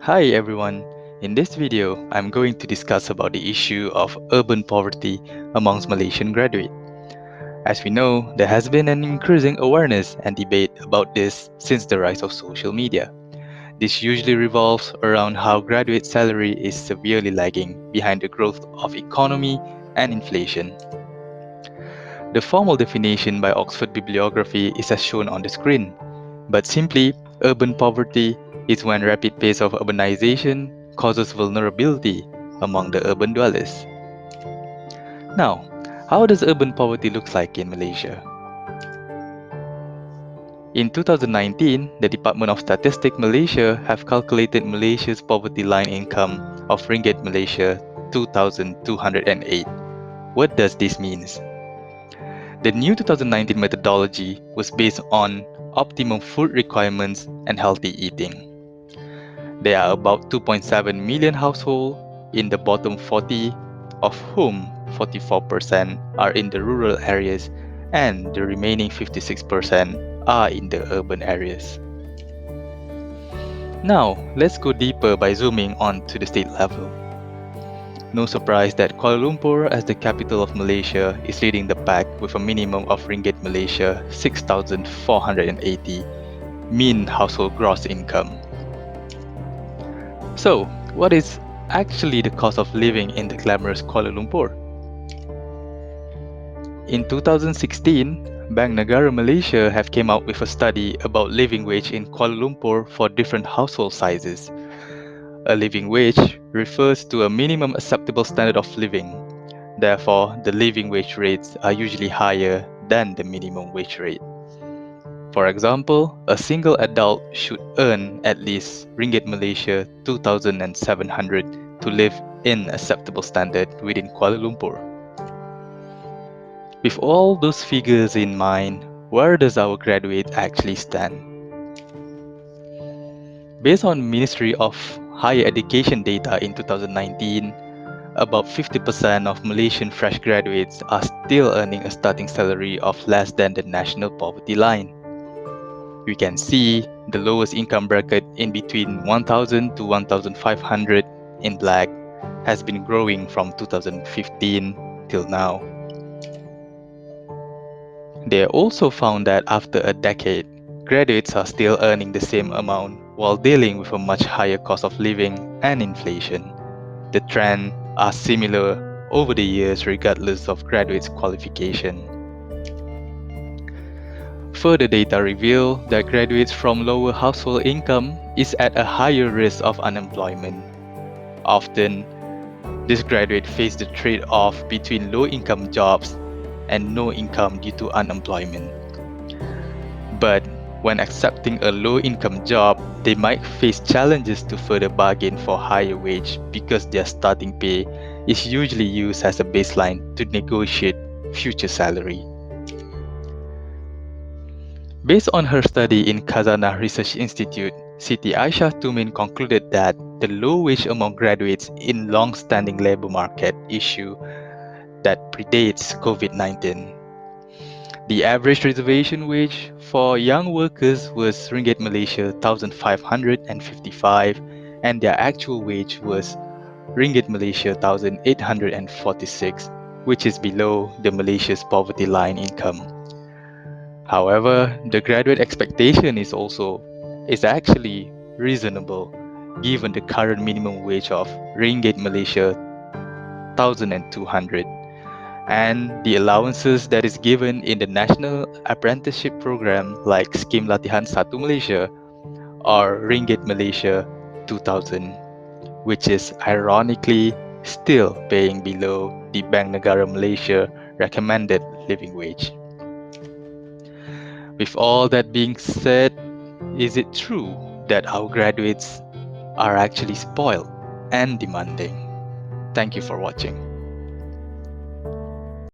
Hi everyone. In this video, I'm going to discuss about the issue of urban poverty amongst Malaysian graduates. As we know, there has been an increasing awareness and debate about this since the rise of social media. This usually revolves around how graduate salary is severely lagging behind the growth of economy and inflation. The formal definition by Oxford Bibliography is as shown on the screen, but simply, urban poverty is when rapid pace of urbanization causes vulnerability among the urban dwellers. Now, how does urban poverty look like in Malaysia? In 2019, the Department of Statistics Malaysia have calculated Malaysia's poverty line income of Ringgit Malaysia 2,208. What does this mean? The new 2019 methodology was based on optimum food requirements and healthy eating. There are about 2.7 million households in the bottom 40, of whom 44% are in the rural areas and the remaining 56% are in the urban areas. Now, let's go deeper by zooming on to the state level. No surprise that Kuala Lumpur, as the capital of Malaysia, is leading the pack with a minimum of Ringgit Malaysia 6,480 mean household gross income. So, what is actually the cost of living in the glamorous Kuala Lumpur? In 2016, Bank Negara Malaysia have came out with a study about living wage in Kuala Lumpur for different household sizes. A living wage refers to a minimum acceptable standard of living. Therefore, the living wage rates are usually higher than the minimum wage rate. For example, a single adult should earn at least Ringgit Malaysia 2,700 to live in acceptable standard within Kuala Lumpur. With all those figures in mind, where does our graduate actually stand? Based on Ministry of Higher Education data in 2019, about 50% of Malaysian fresh graduates are still earning a starting salary of less than the national poverty line. We can see the lowest income bracket in between 1,000 to 1,500 in black has been growing from 2015 till now. They also found that after a decade, graduates are still earning the same amount while dealing with a much higher cost of living and inflation. The trends are similar over the years regardless of graduates' qualification. Further data reveal that graduates from lower household income is at a higher risk of unemployment. Often, these graduates face the trade-off between low-income jobs and no income due to unemployment. But when accepting a low-income job, they might face challenges to further bargain for higher wage because their starting pay is usually used as a baseline to negotiate future salary. Based on her study in Khazanah Research Institute, Siti Aisyah Tumin concluded that the low wage among graduates in long-standing labor market issue that predates COVID-19. The average reservation wage for young workers was Ringgit Malaysia 1,555 and their actual wage was Ringgit Malaysia 1,846, which is below the Malaysia's poverty line income. However, the graduate expectation is actually reasonable given the current minimum wage of Ringgit Malaysia 1,200 and the allowances that is given in the national apprenticeship program like Scheme Latihan 1 Malaysia or Ringgit Malaysia 2,000, which is ironically still paying below the Bank Negara Malaysia recommended living wage. With all that being said, is it true that our graduates are actually spoiled and demanding? Thank you for watching.